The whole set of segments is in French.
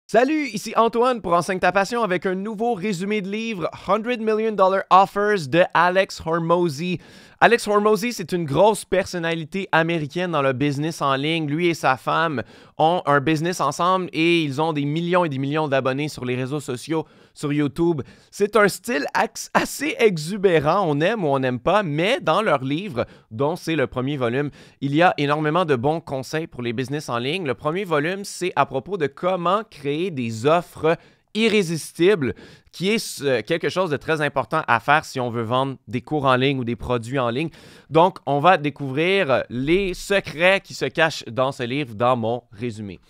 Salut, ici Antoine pour Enseigne ta passion avec un nouveau résumé de livre 100 Million Dollar Offers de Alex Hormozi. Alex Hormozi, c'est une grosse personnalité américaine dans le business en ligne. Lui et sa femme ont un business ensemble et ils ont des millions et des millions d'abonnés sur les réseaux sociaux, sur YouTube. C'est un style assez exubérant, on aime ou on n'aime pas, mais dans leur livre, dont c'est le premier volume, il y a énormément de bons conseils pour les business en ligne. Le premier volume, c'est à propos de comment créer des offres irrésistibles, qui est quelque chose de très important à faire si on veut vendre des cours en ligne ou des produits en ligne. Donc, on va découvrir les secrets qui se cachent dans ce livre dans mon résumé.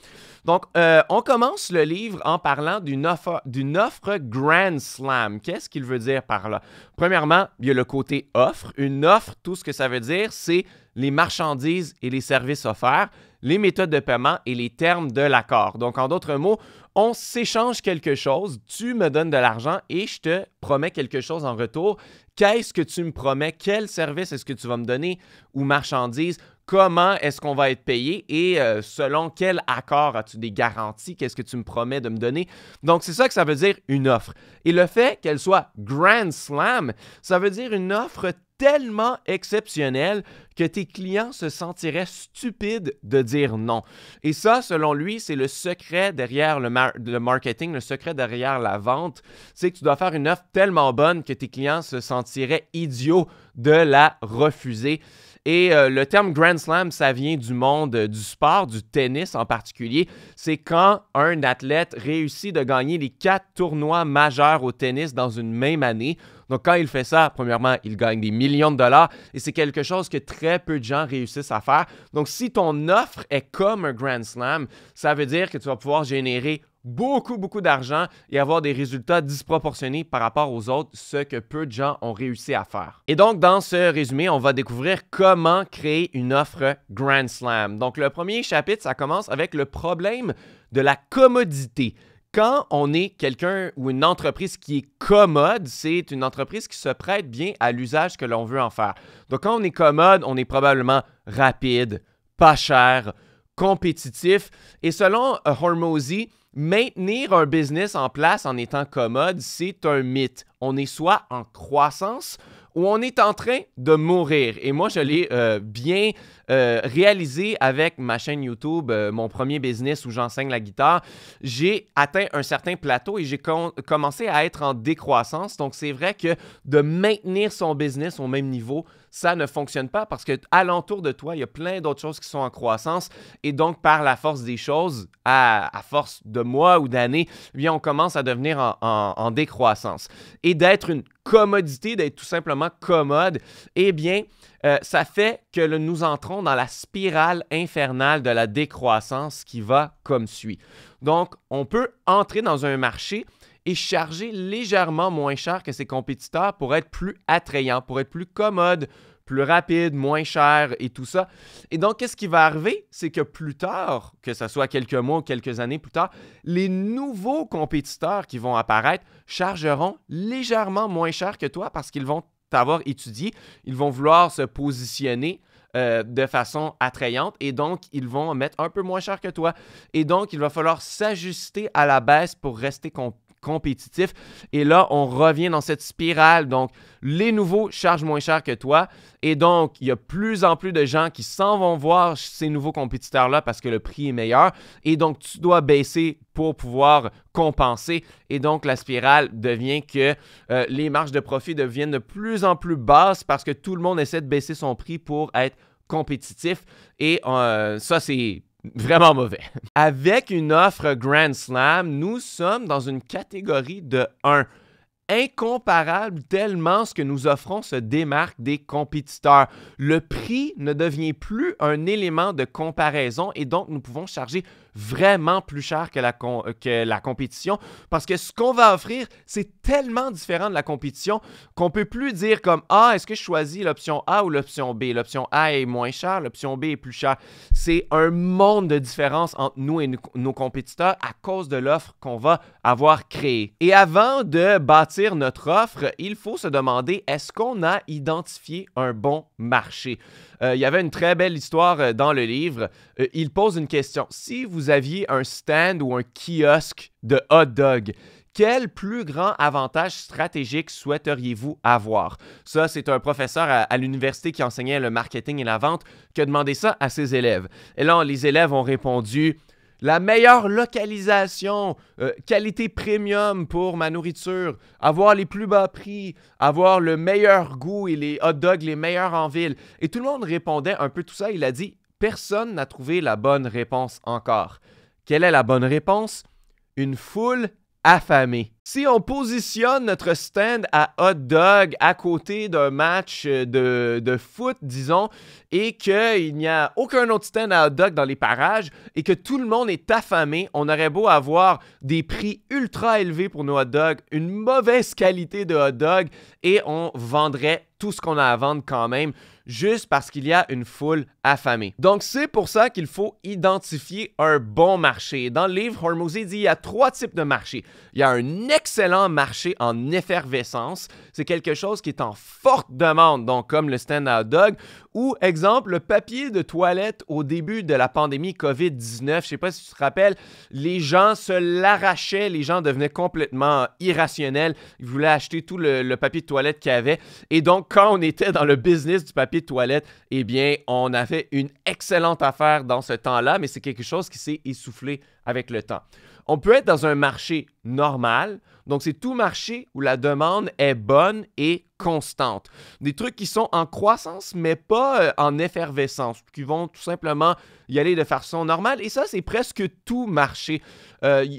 Donc, on commence le livre en parlant d'une offre Grand Slam. Qu'est-ce qu'il veut dire par là? Premièrement, il y a le côté offre. Une offre, tout ce que ça veut dire, c'est les marchandises et les services offerts, les méthodes de paiement et les termes de l'accord. Donc, en d'autres mots, on s'échange quelque chose, tu me donnes de l'argent et je te promets quelque chose en retour. Qu'est-ce que tu me promets? Quel service est-ce que tu vas me donner ou marchandise? Comment est-ce qu'on va être payé et selon quel accord as-tu des garanties? Qu'est-ce que tu me promets de me donner? Donc, c'est ça que ça veut dire une offre. Et le fait qu'elle soit Grand Slam, ça veut dire une offre tellement exceptionnelle que tes clients se sentiraient stupides de dire non. Et ça, selon lui, c'est le secret derrière le marketing, le secret derrière la vente, c'est que tu dois faire une offre tellement bonne que tes clients se sentiraient idiots de la refuser. Et le terme Grand Slam, ça vient du monde du sport, du tennis en particulier. C'est quand un athlète réussit de gagner les 4 tournois majeurs au tennis dans une même année. Donc, quand il fait ça, premièrement, il gagne des millions de dollars et c'est quelque chose que très peu de gens réussissent à faire. Donc, si ton offre est comme un Grand Slam, ça veut dire que tu vas pouvoir générer beaucoup d'argent et avoir des résultats disproportionnés par rapport aux autres, ce que peu de gens ont réussi à faire. Et donc, dans ce résumé, on va découvrir comment créer une offre Grand Slam. Donc, le premier chapitre, ça commence avec le problème de la commodité. Quand on est quelqu'un ou une entreprise qui est commode, c'est une entreprise qui se prête bien à l'usage que l'on veut en faire. Donc, quand on est commode, on est probablement rapide, pas cher, compétitif. Et selon Hormozi, maintenir un business en place en étant commode, c'est un mythe. On est soit en croissance ou on est en train de mourir. Et moi, je l'ai bien réalisé avec ma chaîne YouTube, mon premier business où j'enseigne la guitare. J'ai atteint un certain plateau et j'ai commencé à être en décroissance. Donc, c'est vrai que de maintenir son business au même niveau, ça ne fonctionne pas parce qu'à l'entour de toi, il y a plein d'autres choses qui sont en croissance. Et donc, par la force des choses, à force de mois ou d'années, eh bien, on commence à devenir en décroissance. Et d'être une commodité, d'être tout simplement commode, eh bien, ça fait que nous entrons dans la spirale infernale de la décroissance qui va comme suit. Donc, on peut entrer dans un marché et charger légèrement moins cher que ses compétiteurs pour être plus attrayant, pour être plus commode, plus rapide, moins cher et tout ça. Et donc, qu'est-ce qui va arriver? C'est que plus tard, que ce soit quelques mois ou quelques années plus tard, les nouveaux compétiteurs qui vont apparaître chargeront légèrement moins cher que toi parce qu'ils vont t'avoir étudié, ils vont vouloir se positionner de façon attrayante et donc ils vont mettre un peu moins cher que toi. Et donc, il va falloir s'ajuster à la baisse pour rester compétitif. Et là, on revient dans cette spirale. Donc, les nouveaux chargent moins cher que toi. Et donc, il y a plus en plus de gens qui s'en vont voir ces nouveaux compétiteurs-là parce que le prix est meilleur. Et donc, tu dois baisser pour pouvoir compenser. Et donc, la spirale devient que les marges de profit deviennent de plus en plus basses parce que tout le monde essaie de baisser son prix pour être compétitif. Et ça, c'est vraiment mauvais. Avec une offre Grand Slam, nous sommes dans une catégorie de 1. Incomparable tellement ce que nous offrons se démarque des compétiteurs. Le prix ne devient plus un élément de comparaison et donc nous pouvons charger vraiment plus cher que la compétition parce que ce qu'on va offrir, c'est tellement différent de la compétition qu'on ne peut plus dire comme « Ah, est-ce que je choisis l'option A ou l'option B? L'option A est moins chère, l'option B est plus chère. » C'est un monde de différence entre nous et nos compétiteurs à cause de l'offre qu'on va avoir créée. Et avant de bâtir notre offre, il faut se demander, est-ce qu'on a identifié un bon marché? Il y avait une très belle histoire dans le livre. Il pose une question. Si vous vous aviez un stand ou un kiosque de hot dog. Quel plus grand avantage stratégique souhaiteriez-vous avoir? Ça, c'est un professeur à l'université qui enseignait le marketing et la vente qui a demandé ça à ses élèves. Et là, les élèves ont répondu « La meilleure localisation, qualité premium pour ma nourriture, avoir les plus bas prix, avoir le meilleur goût et les hot dogs les meilleurs en ville. » Et tout le monde répondait un peu tout ça. Il a dit « Personne n'a trouvé la bonne réponse encore. » Quelle est la bonne réponse? Une foule affamé. Si on positionne notre stand à hot dog à côté d'un match de foot, disons, et qu'il n'y a aucun autre stand à hot dog dans les parages et que tout le monde est affamé, on aurait beau avoir des prix ultra élevés pour nos hot dogs, une mauvaise qualité de hot dog et on vendrait tout ce qu'on a à vendre quand même, juste parce qu'il y a une foule affamée. Donc, c'est pour ça qu'il faut identifier un bon marché. Dans le livre, Hormozi dit qu'il y a 3 types de marchés. Il y a un excellent marché en effervescence. C'est quelque chose qui est en forte demande, donc comme le stand à hot dog, ou, exemple, le papier de toilette au début de la pandémie COVID-19. Je ne sais pas si tu te rappelles, les gens se l'arrachaient, les gens devenaient complètement irrationnels. Ils voulaient acheter tout le papier de toilette qu'il y avait. Et donc, quand on était dans le business du papier de toilette, eh bien, on a fait une excellente affaire dans ce temps-là, mais c'est quelque chose qui s'est essoufflé avec le temps. On peut être dans un marché normal, donc c'est tout marché où la demande est bonne et constante. Des trucs qui sont en croissance, mais pas en effervescence, qui vont tout simplement y aller de façon normale. Et ça, c'est presque tout marché.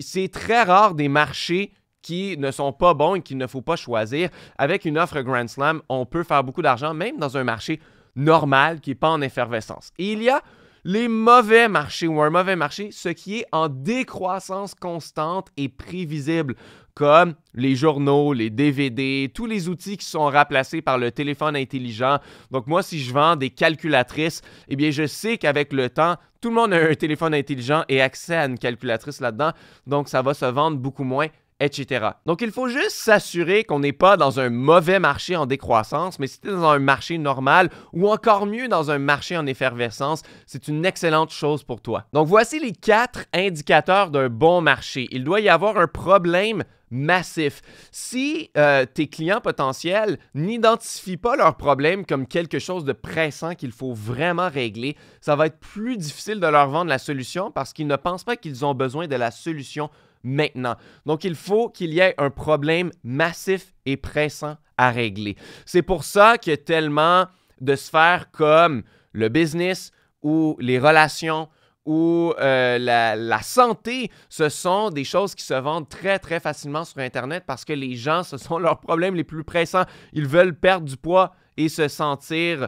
C'est très rare des marchés qui ne sont pas bons et qu'il ne faut pas choisir. Avec une offre Grand Slam, on peut faire beaucoup d'argent, même dans un marché normal qui n'est pas en effervescence. Et il y a les mauvais marchés ou un mauvais marché, ce qui est en décroissance constante et prévisible, comme les journaux, les DVD, tous les outils qui sont remplacés par le téléphone intelligent. Donc moi, si je vends des calculatrices, eh bien je sais qu'avec le temps, tout le monde a un téléphone intelligent et accès à une calculatrice là-dedans, donc ça va se vendre beaucoup moins, etc. Donc, il faut juste s'assurer qu'on n'est pas dans un mauvais marché en décroissance, mais si tu es dans un marché normal ou encore mieux dans un marché en effervescence, c'est une excellente chose pour toi. Donc, voici les 4 indicateurs d'un bon marché. Il doit y avoir un problème massif. Si tes clients potentiels n'identifient pas leur problème comme quelque chose de pressant qu'il faut vraiment régler, ça va être plus difficile de leur vendre la solution parce qu'ils ne pensent pas qu'ils ont besoin de la solution maintenant. Donc, il faut qu'il y ait un problème massif et pressant à régler. C'est pour ça qu'il y a tellement de sphères comme le business ou les relations ou la santé, ce sont des choses qui se vendent très, très facilement sur Internet parce que les gens, ce sont leurs problèmes les plus pressants. Ils veulent perdre du poids et se sentir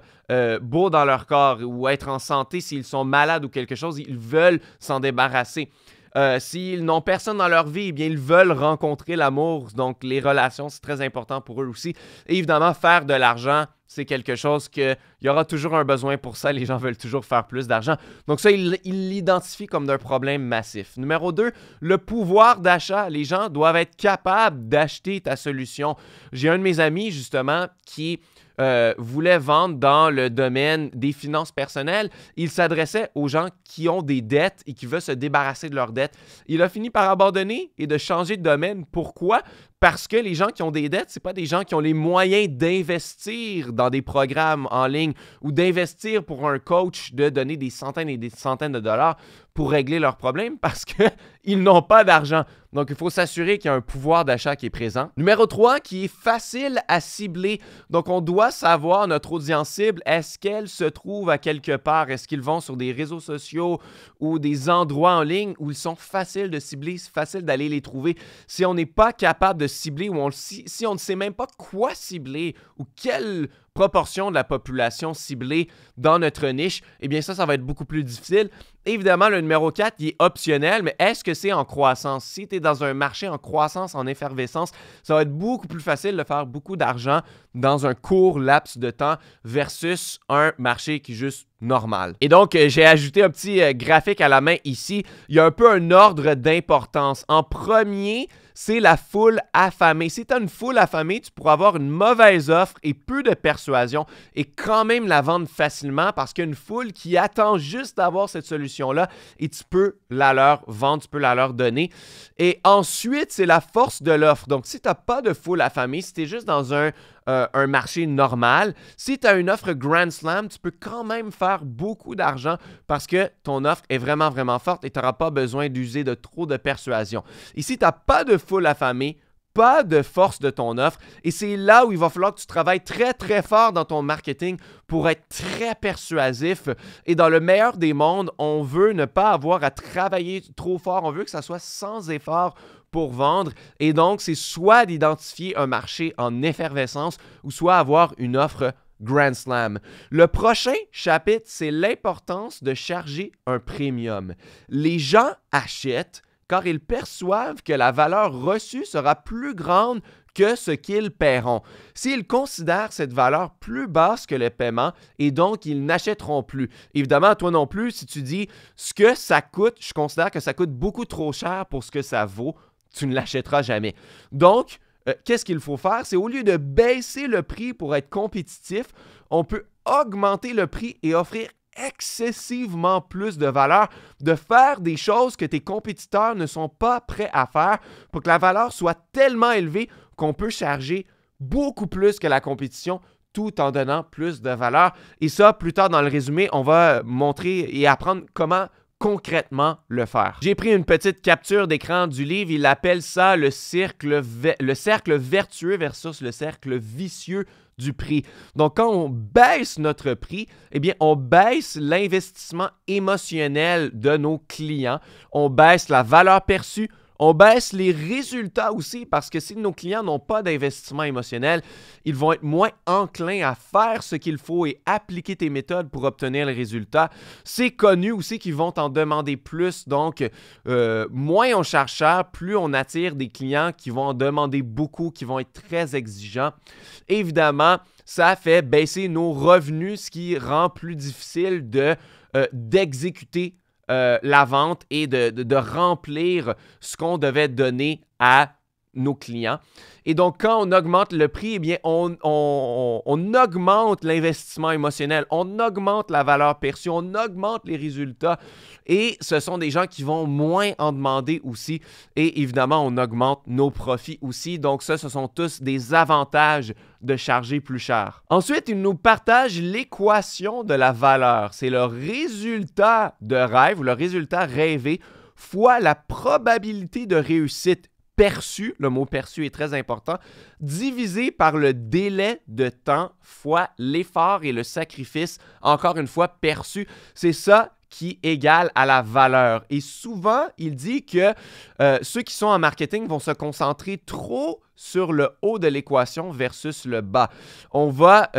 beau dans leur corps ou être en santé s'ils sont malades ou quelque chose. Ils veulent s'en débarrasser. S'ils n'ont personne dans leur vie, eh bien, ils veulent rencontrer l'amour. Donc, les relations, c'est très important pour eux aussi. Et évidemment, faire de l'argent, c'est quelque chose qu'il y aura toujours un besoin pour ça. Les gens veulent toujours faire plus d'argent. Donc ça, ils l'identifient comme d'un problème massif. Numéro 2, le pouvoir d'achat. Les gens doivent être capables d'acheter ta solution. J'ai un de mes amis, justement, qui voulait vendre dans le domaine des finances personnelles. Il s'adressait aux gens qui ont des dettes et qui veulent se débarrasser de leurs dettes. Il a fini par abandonner et de changer de domaine. Pourquoi? Parce que les gens qui ont des dettes, ce n'est pas des gens qui ont les moyens d'investir dans des programmes en ligne ou d'investir pour un coach de donner des centaines et des centaines de dollars pour régler leurs problèmes parce qu'ils n'ont pas d'argent. Donc, il faut s'assurer qu'il y a un pouvoir d'achat qui est présent. Numéro 3, qui est facile à cibler. Donc, on doit savoir notre audience cible. Est-ce qu'elle se trouve à quelque part? Est-ce qu'ils vont sur des réseaux sociaux ou des endroits en ligne où ils sont faciles de cibler? C'est facile d'aller les trouver. Si on n'est pas capable de cibler ou si on ne sait même pas quoi cibler ou quelle proportion de la population ciblée dans notre niche, eh bien ça va être beaucoup plus difficile. Évidemment, le numéro 4, il est optionnel, mais est-ce que c'est en croissance? Si tu es dans un marché en croissance, en effervescence, ça va être beaucoup plus facile de faire beaucoup d'argent dans un court laps de temps versus un marché qui est juste normal. Et donc, j'ai ajouté un petit graphique à la main ici. Il y a un peu un ordre d'importance. En premier, c'est la foule affamée. Si tu as une foule affamée, tu pourras avoir une mauvaise offre et peu de persuasion et quand même la vendre facilement parce qu'il y a une foule qui attend juste d'avoir cette solution-là et tu peux la leur vendre, tu peux la leur donner. Et ensuite, c'est la force de l'offre. Donc, si tu n'as pas de foule affamée, si tu es juste dans un marché normal, si tu as une offre Grand Slam, tu peux quand même faire beaucoup d'argent parce que ton offre est vraiment, vraiment forte et tu n'auras pas besoin d'user de trop de persuasion. Et si tu n'as pas de foule affamée, pas de force de ton offre, et c'est là où il va falloir que tu travailles très, très fort dans ton marketing pour être très persuasif. Et dans le meilleur des mondes, on veut ne pas avoir à travailler trop fort, on veut que ça soit sans effort pour vendre. Et donc, c'est soit d'identifier un marché en effervescence ou soit avoir une offre Grand Slam. Le prochain chapitre, c'est l'importance de charger un premium. Les gens achètent car ils perçoivent que la valeur reçue sera plus grande que ce qu'ils paieront. S'ils considèrent cette valeur plus basse que le paiement, et donc ils n'achèteront plus. Évidemment, toi non plus, si tu dis ce que ça coûte, je considère que ça coûte beaucoup trop cher pour ce que ça vaut, tu ne l'achèteras jamais. Donc, qu'est-ce qu'il faut faire? C'est au lieu de baisser le prix pour être compétitif, on peut augmenter le prix et offrir excessivement plus de valeur, de faire des choses que tes compétiteurs ne sont pas prêts à faire pour que la valeur soit tellement élevée qu'on peut charger beaucoup plus que la compétition tout en donnant plus de valeur. Et ça, plus tard dans le résumé, on va montrer et apprendre comment concrètement le faire. J'ai pris une petite capture d'écran du livre. Il appelle ça le cercle vertueux versus le cercle vicieux du prix. Donc, quand on baisse notre prix, eh bien, on baisse l'investissement émotionnel de nos clients. On baisse la valeur perçue. On baisse les résultats aussi parce que si nos clients n'ont pas d'investissement émotionnel, ils vont être moins enclins à faire ce qu'il faut et appliquer tes méthodes pour obtenir le résultat. C'est connu aussi qu'ils vont t'en demander plus. Donc, moins on charge cher, plus on attire des clients qui vont en demander beaucoup, qui vont être très exigeants. Évidemment, ça fait baisser nos revenus, ce qui rend plus difficile d'exécuter la vente et de remplir ce qu'on devait donner à nos clients. Et donc, quand on augmente le prix, eh bien, on augmente l'investissement émotionnel, on augmente la valeur perçue, on augmente les résultats. Et ce sont des gens qui vont moins en demander aussi. Et évidemment, on augmente nos profits aussi. Donc ça, ce sont tous des avantages de charger plus cher. Ensuite, il nous partage l'équation de la valeur. C'est le résultat de rêve ou le résultat rêvé fois la probabilité de réussite perçu, le mot perçu est très important, divisé par le délai de temps fois l'effort et le sacrifice, encore une fois, perçu. C'est ça qui égale à la valeur. Et souvent, il dit que ceux qui sont en marketing vont se concentrer trop sur le haut de l'équation versus le bas. On va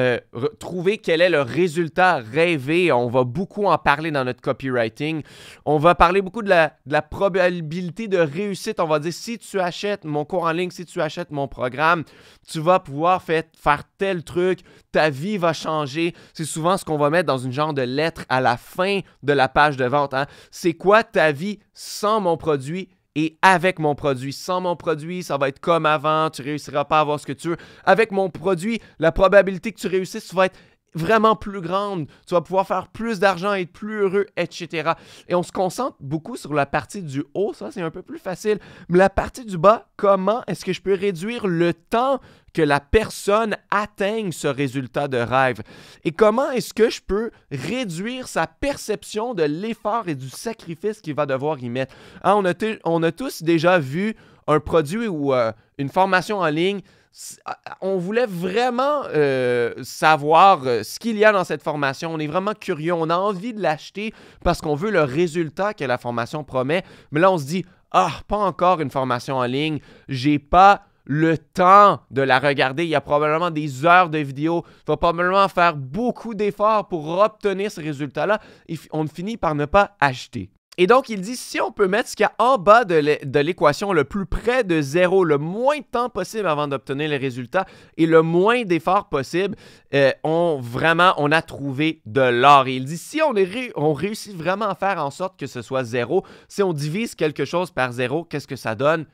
trouver quel est le résultat rêvé. On va beaucoup en parler dans notre copywriting. On va parler beaucoup de la probabilité de réussite. On va dire, si tu achètes mon cours en ligne, si tu achètes mon programme, tu vas pouvoir faire tel truc, ta vie va changer. C'est souvent ce qu'on va mettre dans une genre de lettre à la fin de la page de vente. Hein? C'est quoi ta vie sans mon produit? Et avec mon produit, sans mon produit, ça va être comme avant, tu ne réussiras pas à avoir ce que tu veux. Avec mon produit, la probabilité que tu réussisses va être vraiment plus grande. Tu vas pouvoir faire plus d'argent, être plus heureux, etc. Et on se concentre beaucoup sur la partie du haut, ça c'est un peu plus facile. Mais la partie du bas, comment est-ce que je peux réduire le temps que la personne atteigne ce résultat de rêve? Et comment est-ce que je peux réduire sa perception de l'effort et du sacrifice qu'il va devoir y mettre? Hein, on a tous déjà vu un produit ou une formation en ligne. On voulait vraiment savoir ce qu'il y a dans cette formation. On est vraiment curieux. On a envie de l'acheter parce qu'on veut le résultat que la formation promet. Mais là, on se dit, pas encore une formation en ligne. J'ai pas le temps de la regarder. Il y a probablement des heures de vidéos. Il va probablement faire beaucoup d'efforts pour obtenir ce résultat-là. Et on finit par ne pas acheter. Et donc, il dit, si on peut mettre ce qu'il y a en bas de l'équation le plus près de 0, le moins de temps possible avant d'obtenir les résultats et le moins d'efforts possible, on a trouvé de l'or. Et il dit, si on réussit vraiment à faire en sorte que ce soit 0, si on divise quelque chose par 0, qu'est-ce que ça donne?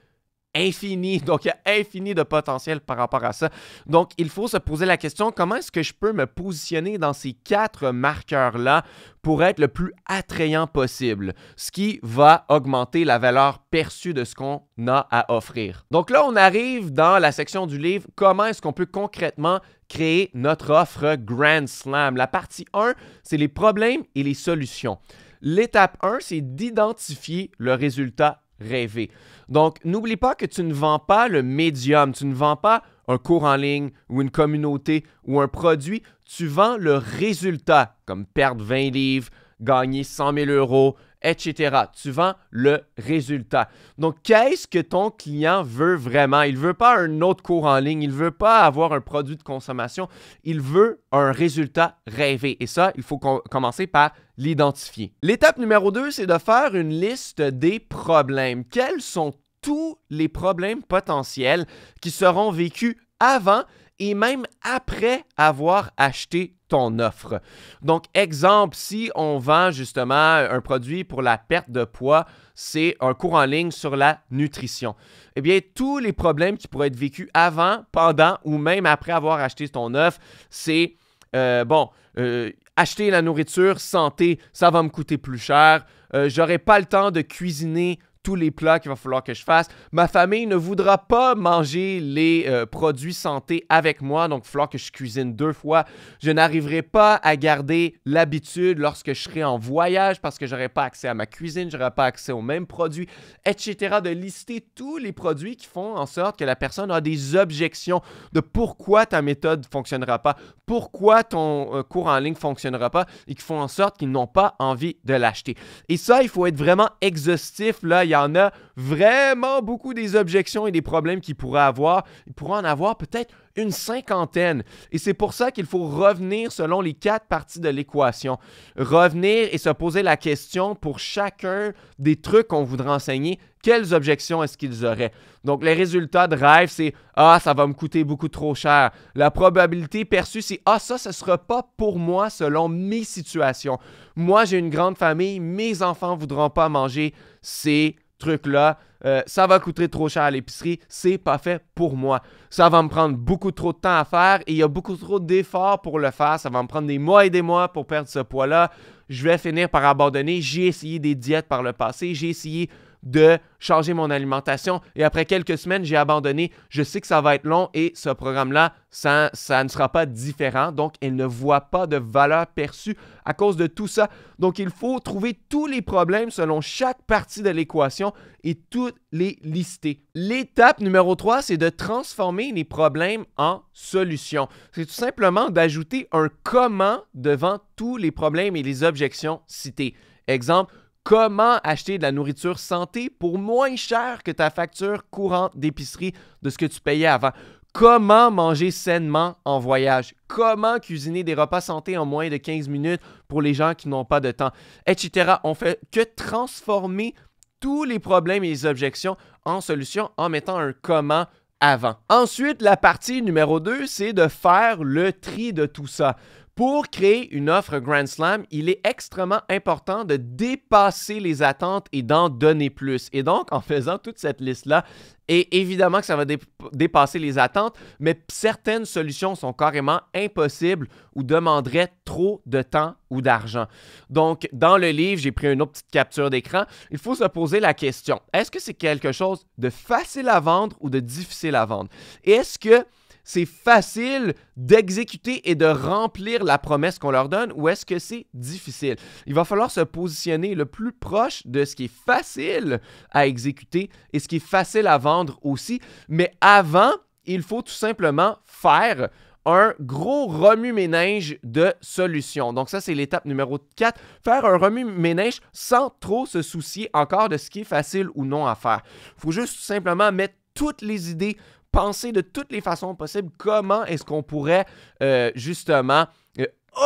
Infini. Donc, il y a infini de potentiel par rapport à ça. Donc, il faut se poser la question, comment est-ce que je peux me positionner dans ces 4 marqueurs-là pour être le plus attrayant possible, ce qui va augmenter la valeur perçue de ce qu'on a à offrir. Donc là, on arrive dans la section du livre, comment est-ce qu'on peut concrètement créer notre offre Grand Slam. La partie 1, c'est les problèmes et les solutions. L'étape 1, c'est d'identifier le résultat rêvé. Donc, n'oublie pas que tu ne vends pas le médium, tu ne vends pas un cours en ligne ou une communauté ou un produit, tu vends le résultat, comme perdre 20 livres, gagner 100 000 euros, etc. Tu vends le résultat. Donc, qu'est-ce que ton client veut vraiment? Il ne veut pas un autre cours en ligne, il ne veut pas avoir un produit de consommation, il veut un résultat rêvé. Et ça, il faut commencer par l'identifier. L'étape numéro 2, c'est de faire une liste des problèmes. Quels sont tous les problèmes potentiels qui seront vécus avant et même après avoir acheté ton offre. Donc, exemple, si on vend justement un produit pour la perte de poids, c'est un cours en ligne sur la nutrition. Eh bien, tous les problèmes qui pourraient être vécus avant, pendant ou même après avoir acheté ton offre, c'est, acheter la nourriture santé, ça va me coûter plus cher. J'aurai pas le temps de cuisiner tous les plats qu'il va falloir que je fasse. Ma famille ne voudra pas manger les produits santé avec moi, donc il va falloir que je cuisine 2 fois. Je n'arriverai pas à garder l'habitude lorsque je serai en voyage parce que je n'aurai pas accès à ma cuisine, je n'aurai pas accès aux mêmes produits, etc. De lister tous les produits qui font en sorte que la personne a des objections de pourquoi ta méthode ne fonctionnera pas, pourquoi ton cours en ligne ne fonctionnera pas et qui font en sorte qu'ils n'ont pas envie de l'acheter. Et ça, il faut être vraiment exhaustif. Là, il y en a vraiment beaucoup des objections et des problèmes qu'ils pourraient avoir. Ils pourraient en avoir peut-être une 50aine. Et c'est pour ça qu'il faut revenir selon les 4 parties de l'équation. Revenir et se poser la question pour chacun des trucs qu'on voudrait enseigner, quelles objections est-ce qu'ils auraient? Donc, les résultats de rêve, c'est « Ah, ça va me coûter beaucoup trop cher ». La probabilité perçue, c'est « Ah, ça ne sera pas pour moi selon mes situations. Moi, j'ai une grande famille, mes enfants ne voudront pas manger ces trucs-là. Ça va coûter trop cher à l'épicerie, c'est pas fait pour moi. Ça va me prendre beaucoup trop de temps à faire et il y a beaucoup trop d'efforts pour le faire. Ça va me prendre des mois et des mois pour perdre ce poids-là. Je vais finir par abandonner. J'ai essayé des diètes par le passé. J'ai essayé de changer mon alimentation et après quelques semaines, j'ai abandonné. Je sais que ça va être long et ce programme-là, ça ne sera pas différent. Donc, elle ne voit pas de valeur perçue à cause de tout ça. Donc, il faut trouver tous les problèmes selon chaque partie de l'équation et toutes les lister. L'étape numéro 3, c'est de transformer les problèmes en solutions. C'est tout simplement d'ajouter un comment devant tous les problèmes et les objections citées. Exemple, comment acheter de la nourriture santé pour moins cher que ta facture courante d'épicerie de ce que tu payais avant? Comment manger sainement en voyage? Comment cuisiner des repas santé en moins de 15 minutes pour les gens qui n'ont pas de temps? Etc. On fait que transformer tous les problèmes et les objections en solutions en mettant un comment avant. Ensuite, la partie numéro 2, c'est de faire le tri de tout ça. Pour créer une offre Grand Slam, il est extrêmement important de dépasser les attentes et d'en donner plus. Et donc, en faisant toute cette liste-là, et évidemment que ça va dépasser les attentes, mais certaines solutions sont carrément impossibles ou demanderaient trop de temps ou d'argent. Donc, dans le livre, j'ai pris une autre petite capture d'écran. Il faut se poser la question, est-ce que c'est quelque chose de facile à vendre ou de difficile à vendre? Et est-ce que c'est facile d'exécuter et de remplir la promesse qu'on leur donne ou est-ce que c'est difficile? Il va falloir se positionner le plus proche de ce qui est facile à exécuter et ce qui est facile à vendre aussi. Mais avant, il faut tout simplement faire un gros remue-ménage de solutions. Donc ça, c'est l'étape numéro 4. Faire un remue-ménage sans trop se soucier encore de ce qui est facile ou non à faire. Il faut juste tout simplement mettre toutes les idées, penser de toutes les façons possibles comment est-ce qu'on pourrait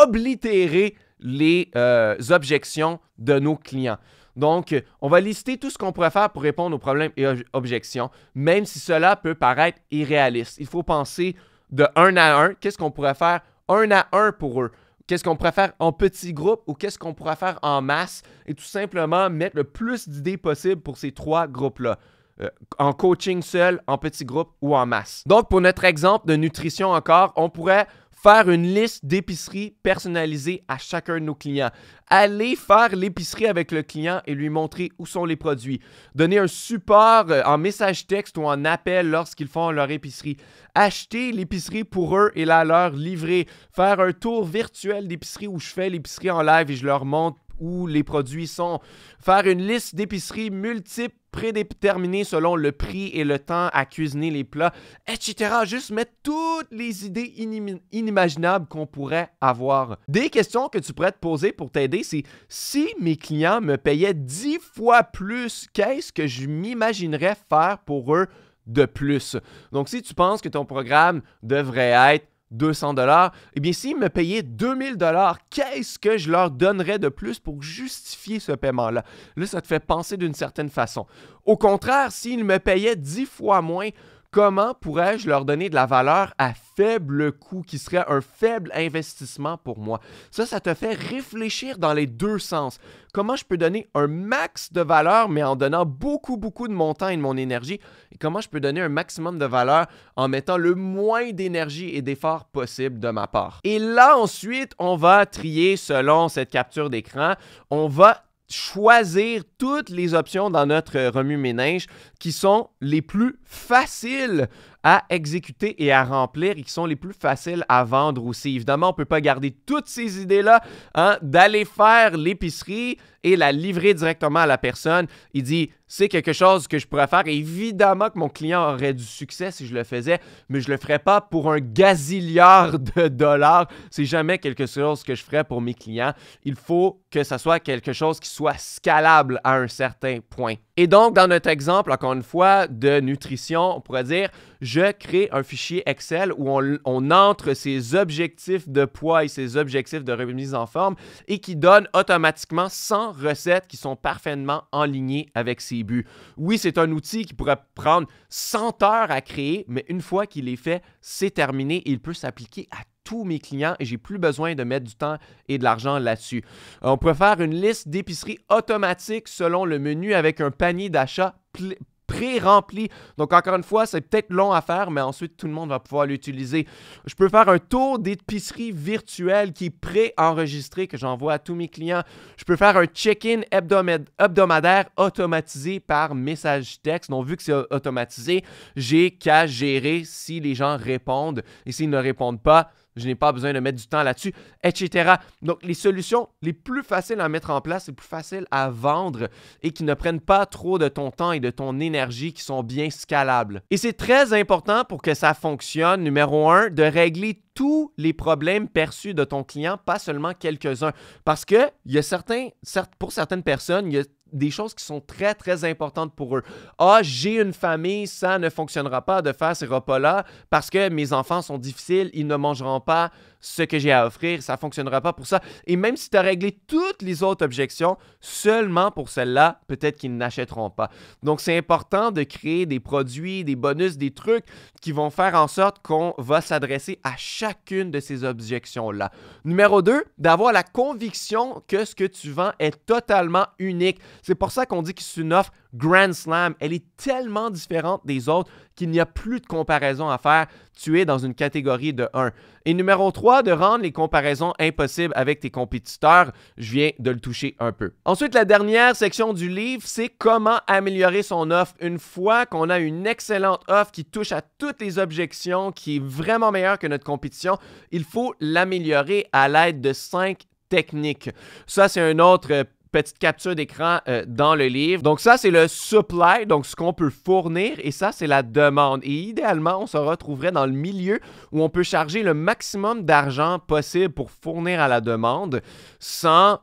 oblitérer les objections de nos clients. Donc, on va lister tout ce qu'on pourrait faire pour répondre aux problèmes et objections, même si cela peut paraître irréaliste. Il faut penser de 1 à 1. Qu'est-ce qu'on pourrait faire 1 à 1 pour eux? Qu'est-ce qu'on pourrait faire en petits groupes ou qu'est-ce qu'on pourrait faire en masse? Et tout simplement mettre le plus d'idées possible pour ces 3 groupes-là. En coaching seul, en petits groupes ou en masse. Donc, pour notre exemple de nutrition encore, on pourrait faire une liste d'épiceries personnalisées à chacun de nos clients. Aller faire l'épicerie avec le client et lui montrer où sont les produits. Donner un support en message texte ou en appel lorsqu'ils font leur épicerie. Acheter l'épicerie pour eux et la leur livrer. Faire un tour virtuel d'épicerie où je fais l'épicerie en live et je leur montre où les produits sont. Faire une liste d'épiceries multiples prédéterminées selon le prix et le temps à cuisiner les plats, etc. Juste mettre toutes les idées inimaginables qu'on pourrait avoir. Des questions que tu pourrais te poser pour t'aider, c'est si mes clients me payaient 10 fois plus, qu'est-ce que je m'imaginerais faire pour eux de plus? Donc, si tu penses que ton programme devrait être 200 $, eh bien, s'ils me payaient 2000 $, qu'est-ce que je leur donnerais de plus pour justifier ce paiement-là? Là, ça te fait penser d'une certaine façon. Au contraire, s'ils me payaient 10 fois moins, comment pourrais-je leur donner de la valeur à faible coût, qui serait un faible investissement pour moi? Ça te fait réfléchir dans les deux sens. Comment je peux donner un max de valeur, mais en donnant beaucoup de mon temps et de mon énergie? Et comment je peux donner un maximum de valeur en mettant le moins d'énergie et d'effort possible de ma part? Et là, ensuite, on va trier selon cette capture d'écran. On va choisir toutes les options dans notre remue-ménage qui sont les plus faciles à exécuter et à remplir et qui sont les plus faciles à vendre aussi. Évidemment, on ne peut pas garder toutes ces idées-là, d'aller faire l'épicerie et la livrer directement à la personne. Il dit, c'est quelque chose que je pourrais faire. Et évidemment que mon client aurait du succès si je le faisais, mais je ne le ferais pas pour un gazilliard de dollars. C'est jamais quelque chose que je ferais pour mes clients. Il faut que ça soit quelque chose qui soit scalable à un certain point. Et donc, dans notre exemple, encore une fois, de nutrition, on pourrait dire, je crée un fichier Excel où on entre ses objectifs de poids et ses objectifs de remise en forme et qui donne automatiquement 100 recettes qui sont parfaitement alignées avec ses buts. Oui, c'est un outil qui pourrait prendre 100 heures à créer, mais une fois qu'il est fait, c'est terminé et il peut s'appliquer à tous mes clients et j'ai plus besoin de mettre du temps et de l'argent là-dessus. On peut faire une liste d'épicerie automatique selon le menu avec un panier d'achat pré-rempli. Donc, encore une fois, c'est peut-être long à faire, mais ensuite, tout le monde va pouvoir l'utiliser. Je peux faire un tour d'épicerie virtuelle qui est pré-enregistré, que j'envoie à tous mes clients. Je peux faire un check-in hebdomadaire automatisé par message texte. Donc, vu que c'est automatisé, j'ai qu'à gérer si les gens répondent. Et s'ils ne répondent pas, je n'ai pas besoin de mettre du temps là-dessus, etc. Donc, les solutions les plus faciles à mettre en place, les plus faciles à vendre et qui ne prennent pas trop de ton temps et de ton énergie, qui sont bien scalables. Et c'est très important pour que ça fonctionne, numéro 1, de régler tous les problèmes perçus de ton client, pas seulement quelques-uns. Parce que pour certaines personnes, il y a des choses qui sont très importantes pour eux. Ah, j'ai une famille, ça ne fonctionnera pas de faire ces repas-là parce que mes enfants sont difficiles, ils ne mangeront pas ce que j'ai à offrir, ça ne fonctionnera pas pour ça. Et même si tu as réglé toutes les autres objections, seulement pour celles-là, peut-être qu'ils n'achèteront pas. Donc, c'est important de créer des produits, des bonus, des trucs qui vont faire en sorte qu'on va s'adresser à chacune de ces objections-là. Numéro 2, d'avoir la conviction que ce que tu vends est totalement unique. C'est pour ça qu'on dit que c'est une offre Grand Slam. Elle est tellement différente des autres qu'il n'y a plus de comparaison à faire. Tu es dans une catégorie de 1. Et numéro 3, de rendre les comparaisons impossibles avec tes compétiteurs. Je viens de le toucher un peu. Ensuite, la dernière section du livre, c'est comment améliorer son offre. Une fois qu'on a une excellente offre qui touche à toutes les objections, qui est vraiment meilleure que notre compétition, il faut l'améliorer à l'aide de 5 techniques. Ça, c'est un autre petite capture d'écran dans le livre. Donc ça, c'est le supply, donc ce qu'on peut fournir, et ça, c'est la demande. Et idéalement, on se retrouverait dans le milieu où on peut charger le maximum d'argent possible pour fournir à la demande sans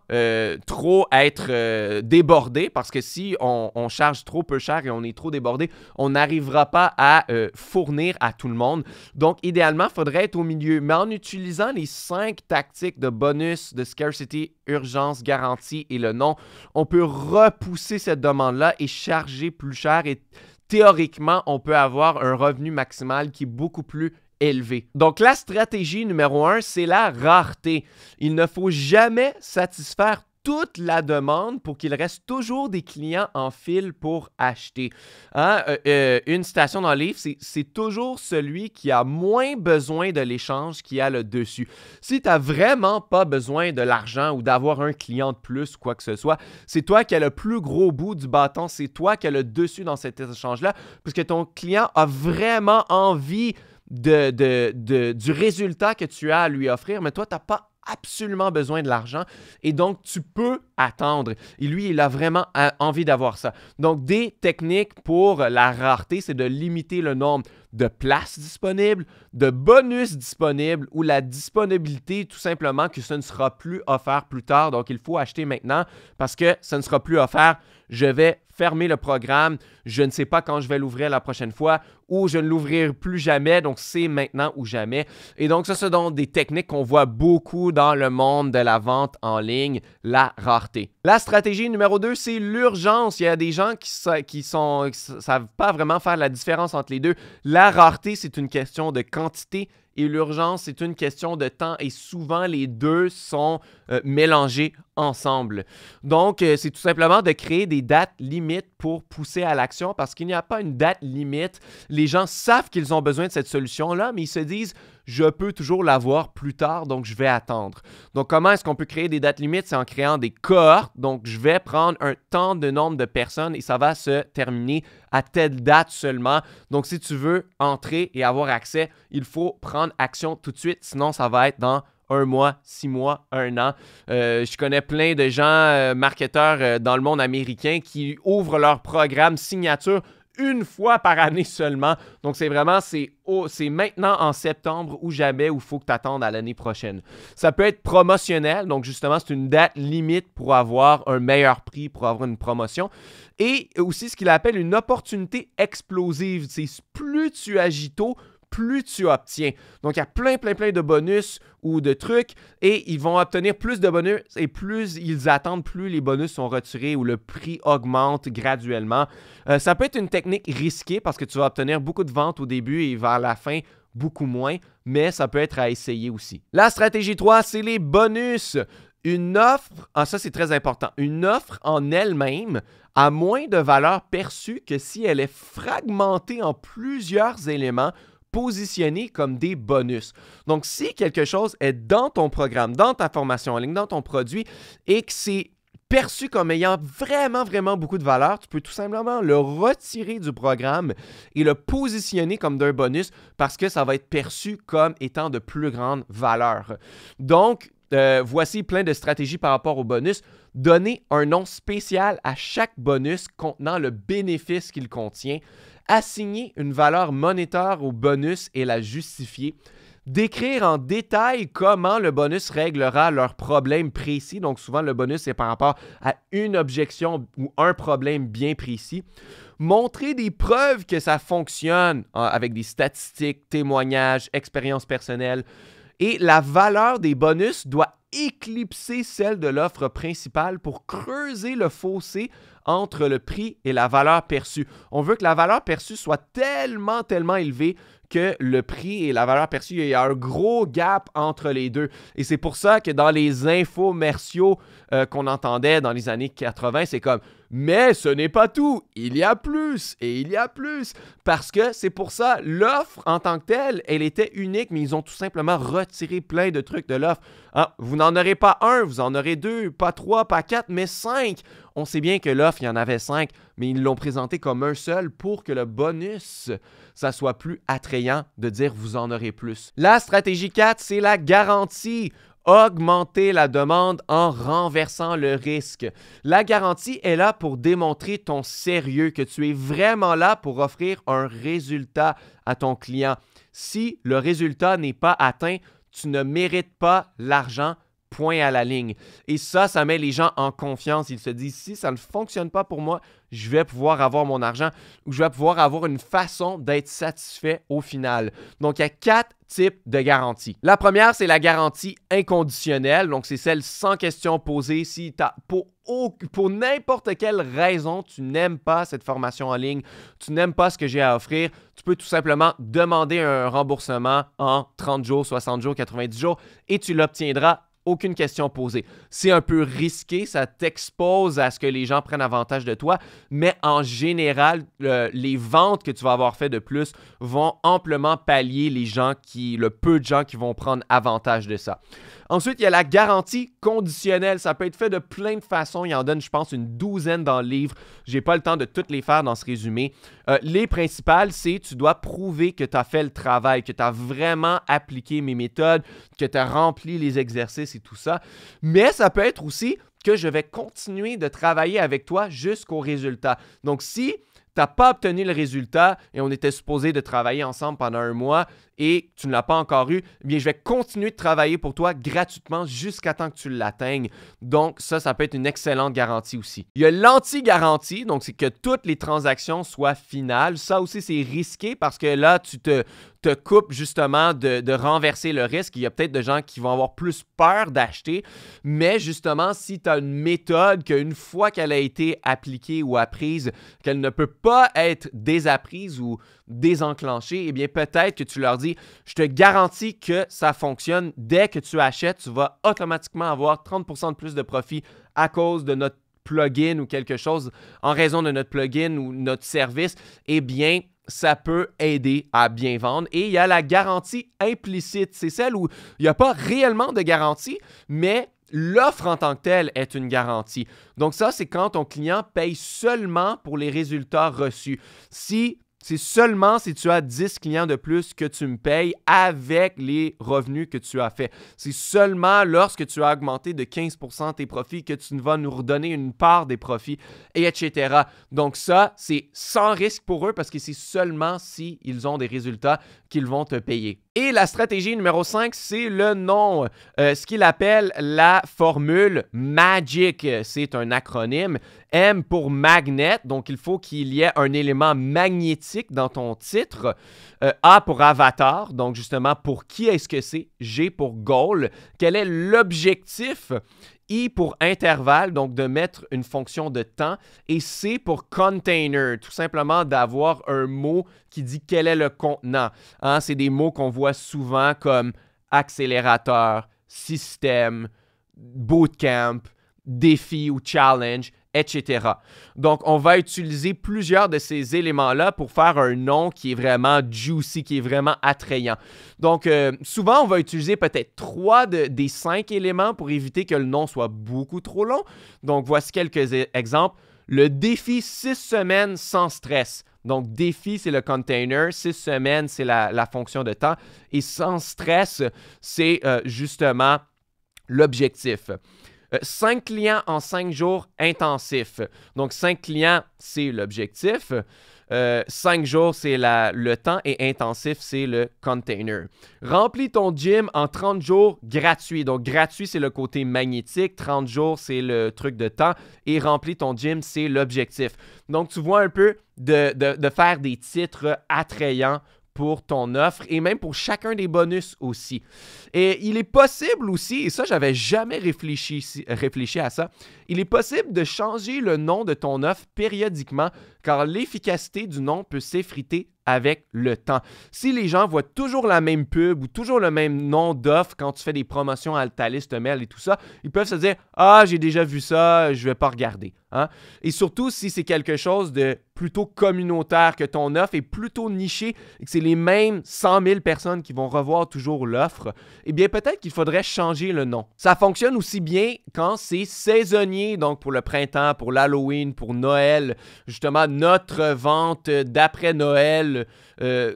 trop être débordé, parce que si on charge trop peu cher et on est trop débordé, on n'arrivera pas à fournir à tout le monde. Donc, idéalement, il faudrait être au milieu. Mais en utilisant les 5 tactiques de bonus, de scarcity urgence, garantie et le nom, on peut repousser cette demande-là et charger plus cher et théoriquement, on peut avoir un revenu maximal qui est beaucoup plus élevé. Donc, la stratégie numéro 1, c'est la rareté. Il ne faut jamais satisfaire toute la demande pour qu'il reste toujours des clients en file pour acheter. Hein? Une citation dans le livre, c'est toujours celui qui a moins besoin de l'échange qui a le dessus. Si tu n'as vraiment pas besoin de l'argent ou d'avoir un client de plus ou quoi que ce soit, c'est toi qui as le plus gros bout du bâton, c'est toi qui as le dessus dans cet échange-là, puisque ton client a vraiment envie du résultat que tu as à lui offrir, mais toi, tu n'as pas absolument besoin de l'argent et donc tu peux attendre. Et lui, il a vraiment envie d'avoir ça. Donc, des techniques pour la rareté, c'est de limiter le nombre de places disponibles, de bonus disponibles ou la disponibilité tout simplement que ce ne sera plus offert plus tard. Donc, il faut acheter maintenant parce que ce ne sera plus offert. Je vais fermer le programme, je ne sais pas quand je vais l'ouvrir la prochaine fois ou je ne l'ouvrirai plus jamais, donc c'est maintenant ou jamais. Et donc ça, ce sont des techniques qu'on voit beaucoup dans le monde de la vente en ligne, la rareté. La stratégie numéro 2, c'est l'urgence. Il y a des gens qui savent pas vraiment faire la différence entre les deux. La rareté, c'est une question de quantité et l'urgence, c'est une question de temps et souvent les deux sont mélangés ensemble. Donc, c'est tout simplement de créer des dates limites pour pousser à l'action parce qu'il n'y a pas une date limite. Les gens savent qu'ils ont besoin de cette solution-là, mais ils se disent « je peux toujours l'avoir plus tard, donc je vais attendre ». Donc, comment est-ce qu'on peut créer des dates limites? C'est en créant des cohortes. Donc, je vais prendre un temps de nombre de personnes et ça va se terminer à telle date seulement. Donc, si tu veux entrer et avoir accès, il faut prendre action tout de suite, sinon ça va être dans 1 mois, 6 mois, 1 an. Je connais plein de gens, marketeurs dans le monde américain qui ouvrent leur programme signature une fois par année seulement. Donc, c'est vraiment, c'est maintenant en septembre ou jamais où il faut que tu attendes à l'année prochaine. Ça peut être promotionnel. Donc, justement, c'est une date limite pour avoir un meilleur prix, pour avoir une promotion. Et aussi, ce qu'il appelle une opportunité explosive. C'est plus tu agis tôt, plus tu obtiens. Donc, il y a plein de bonus ou de trucs et ils vont obtenir plus de bonus et plus ils attendent, plus les bonus sont retirés ou le prix augmente graduellement. Ça peut être une technique risquée parce que tu vas obtenir beaucoup de ventes au début et vers la fin, beaucoup moins, mais ça peut être à essayer aussi. La stratégie 3, c'est les bonus. Une offre, ça c'est très important, une offre en elle-même a moins de valeur perçue que si elle est fragmentée en plusieurs éléments positionnés comme des bonus. Donc, si quelque chose est dans ton programme, dans ta formation en ligne, dans ton produit et que c'est perçu comme ayant vraiment beaucoup de valeur, tu peux tout simplement le retirer du programme et le positionner comme d'un bonus parce que ça va être perçu comme étant de plus grande valeur. Donc, voici plein de stratégies par rapport au bonus. Donner un nom spécial à chaque bonus contenant le bénéfice qu'il contient. Assigner une valeur monétaire au bonus et la justifier. Décrire en détail comment le bonus réglera leurs problèmes précis. Donc, souvent, le bonus est par rapport à une objection ou un problème bien précis. Montrer des preuves que ça fonctionne avec des statistiques, témoignages, expériences personnelles. Et la valeur des bonus doit éclipser celle de l'offre principale pour creuser le fossé entre le prix et la valeur perçue. On veut que la valeur perçue soit tellement élevée que le prix et la valeur perçue, il y a un gros gap entre les deux. Et c'est pour ça que dans les infomerciaux qu'on entendait dans les années 80, c'est comme « mais ce n'est pas tout, il y a plus et il y a plus ». Parce que c'est pour ça, l'offre en tant que telle, elle était unique, mais ils ont tout simplement retiré plein de trucs de l'offre. Ah, vous n'en aurez pas un, vous en aurez 2, pas 3, pas 4, mais 5. On sait bien que l'offre, il y en avait 5, mais ils l'ont présenté comme un seul pour que le bonus, ça soit plus attrayant de dire vous en aurez plus. La stratégie 4, c'est la garantie. Augmenter la demande en renversant le risque. La garantie est là pour démontrer ton sérieux, que tu es vraiment là pour offrir un résultat à ton client. Si le résultat n'est pas atteint, tu ne mérites pas l'argent. point à la ligne. Et ça met les gens en confiance. Ils se disent, si ça ne fonctionne pas pour moi, je vais pouvoir avoir mon argent ou je vais pouvoir avoir une façon d'être satisfait au final. Donc, il y a 4 types de garanties. La première, c'est la garantie inconditionnelle. Donc, c'est celle sans question posée. Si pour n'importe quelle raison, tu n'aimes pas cette formation en ligne, tu n'aimes pas ce que j'ai à offrir, tu peux tout simplement demander un remboursement en 30 jours, 60 jours, 90 jours et tu l'obtiendras. Aucune question posée. C'est un peu risqué, ça t'expose à ce que les gens prennent avantage de toi, mais en général, les ventes que tu vas avoir fait de plus vont amplement pallier le peu de gens qui vont prendre avantage de ça. Ensuite, il y a la garantie conditionnelle. Ça peut être fait de plein de façons. Il en donne, je pense, une douzaine dans le livre. Je n'ai pas le temps de toutes les faire dans ce résumé. Les principales, c'est tu dois prouver que tu as fait le travail, que tu as vraiment appliqué mes méthodes, que tu as rempli les exercices et tout ça. Mais ça peut être aussi que je vais continuer de travailler avec toi jusqu'au résultat. Donc, si tu n'as pas obtenu le résultat et on était supposé de travailler ensemble pendant 1 mois et tu ne l'as pas encore eu, eh bien, je vais continuer de travailler pour toi gratuitement jusqu'à temps que tu l'atteignes. Donc, ça peut être une excellente garantie aussi. Il y a l'anti-garantie, donc c'est que toutes les transactions soient finales. Ça aussi, c'est risqué parce que là, tu te coupes justement de renverser le risque. Il y a peut-être des gens qui vont avoir plus peur d'acheter, mais justement, si tu as une méthode qu'une fois qu'elle a été appliquée ou apprise, qu'elle ne peut pas être désapprise ou désenclenchée, eh bien, peut-être que tu leur dis, je te garantis que ça fonctionne. Dès que tu achètes, tu vas automatiquement avoir 30% de plus de profit à cause de notre plugin ou quelque chose, en raison de notre plugin ou notre service. Eh bien, ça peut aider à bien vendre. Et il y a la garantie implicite. C'est celle où il n'y a pas réellement de garantie, mais l'offre en tant que telle est une garantie. Donc ça, c'est quand ton client paye seulement pour les résultats reçus. C'est seulement si tu as 10 clients de plus que tu me payes avec les revenus que tu as fait. C'est seulement lorsque tu as augmenté de 15% tes profits que tu vas nous redonner une part des profits, et etc. Donc ça, c'est sans risque pour eux parce que c'est seulement s'ils ont des résultats qu'ils vont te payer. Et la stratégie numéro 5, c'est le nom. Ce qu'il appelle la formule MAGIC. C'est un acronyme. M pour magnet, donc il faut qu'il y ait un élément magnétique dans ton titre. A pour avatar, donc justement pour qui est-ce que c'est. G pour goal. Quel est l'objectif? I pour intervalle, donc de mettre une fonction de temps. Et C pour container, tout simplement d'avoir un mot qui dit quel est le contenant. Hein, c'est des mots qu'on voit souvent comme accélérateur, système, bootcamp, défi ou challenge, etc. Donc, on va utiliser plusieurs de ces éléments-là pour faire un nom qui est vraiment juicy, qui est vraiment attrayant. Donc, souvent, on va utiliser peut-être 3 des 5 éléments pour éviter que le nom soit beaucoup trop long. Donc, voici quelques exemples. Le défi 6 semaines sans stress. Donc, défi, c'est le container. 6 semaines, c'est la fonction de temps. Et sans stress, c'est justement l'objectif. 5 clients en 5 jours intensifs. Donc, 5 clients, c'est l'objectif. 5 jours, c'est le temps et intensif, c'est le container. Remplis ton gym en 30 jours gratuit. Donc, gratuit, c'est le côté magnétique. 30 jours, c'est le truc de temps. Et remplis ton gym, c'est l'objectif. Donc, tu vois un peu de faire des titres attrayants pour ton offre et même pour chacun des bonus aussi. Et il est possible aussi, et ça, j'avais jamais réfléchi à ça, il est possible de changer le nom de ton offre périodiquement car l'efficacité du nom peut s'effriter avec le temps. Si les gens voient toujours la même pub ou toujours le même nom d'offre quand tu fais des promotions à ta liste mail et tout ça, ils peuvent se dire « Ah, j'ai déjà vu ça, je ne vais pas regarder. » Hein? Et surtout, si c'est quelque chose de plutôt communautaire, que ton offre est plutôt nichée et que c'est les mêmes 100 000 personnes qui vont revoir toujours l'offre, eh bien, peut-être qu'il faudrait changer le nom. Ça fonctionne aussi bien quand c'est saisonnier, donc pour le printemps, pour l'Halloween, pour Noël, justement, notre vente d'après Noël,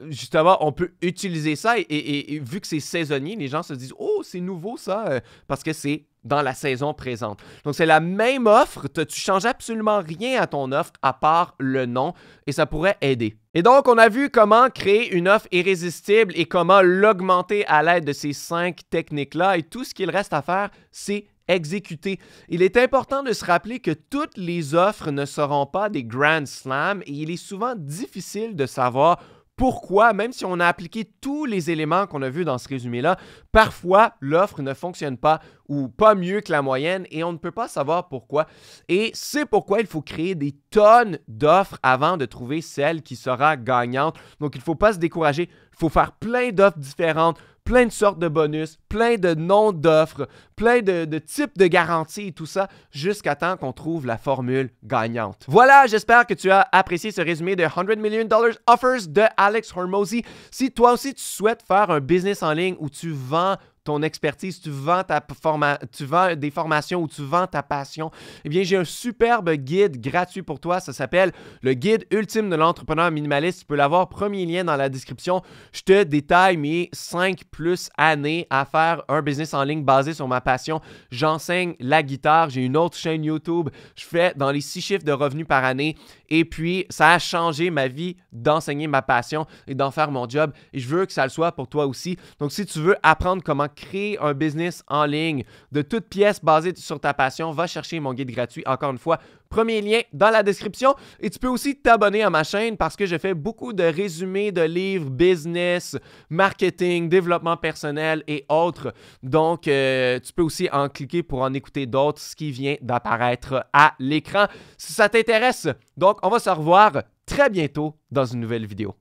justement, on peut utiliser ça et vu que c'est saisonnier, les gens se disent « Oh, c'est nouveau ça! » parce que c'est dans la saison présente. Donc, c'est la même offre. Tu changes absolument rien à ton offre à part le nom et ça pourrait aider. Et donc, on a vu comment créer une offre irrésistible et comment l'augmenter à l'aide de ces 5 techniques-là. Et tout ce qu'il reste à faire, c'est exécuter. Il est important de se rappeler que toutes les offres ne seront pas des Grand Slams et il est souvent difficile de savoir pourquoi, même si on a appliqué tous les éléments qu'on a vus dans ce résumé-là, parfois l'offre ne fonctionne pas ou pas mieux que la moyenne et on ne peut pas savoir pourquoi. Et c'est pourquoi il faut créer des tonnes d'offres avant de trouver celle qui sera gagnante. Donc, il ne faut pas se décourager. Il faut faire plein d'offres différentes, plein de sortes de bonus, plein de noms d'offres, plein de types de garanties et tout ça, jusqu'à temps qu'on trouve la formule gagnante. Voilà, j'espère que tu as apprécié ce résumé de $100 Million Offers de Alex Hormozi. Si toi aussi tu souhaites faire un business en ligne où tu vends ton expertise, tu vends des formations ou tu vends ta passion, eh bien, j'ai un superbe guide gratuit pour toi. Ça s'appelle le guide ultime de l'entrepreneur minimaliste. Tu peux l'avoir, premier lien dans la description. Je te détaille mes 5+ années à faire un business en ligne basé sur ma passion. J'enseigne la guitare. J'ai une autre chaîne YouTube. Je fais dans les 6 chiffres de revenus par année. Et puis, ça a changé ma vie d'enseigner ma passion et d'en faire mon job. Et je veux que ça le soit pour toi aussi. Donc, si tu veux apprendre comment créer un business en ligne de toutes pièces basées sur ta passion, va chercher mon guide gratuit. Encore une fois, premier lien dans la description. Et tu peux aussi t'abonner à ma chaîne parce que je fais beaucoup de résumés de livres, business, marketing, développement personnel et autres. Donc, tu peux aussi en cliquer pour en écouter d'autres, ce qui vient d'apparaître à l'écran. Si ça t'intéresse, donc on va se revoir très bientôt dans une nouvelle vidéo.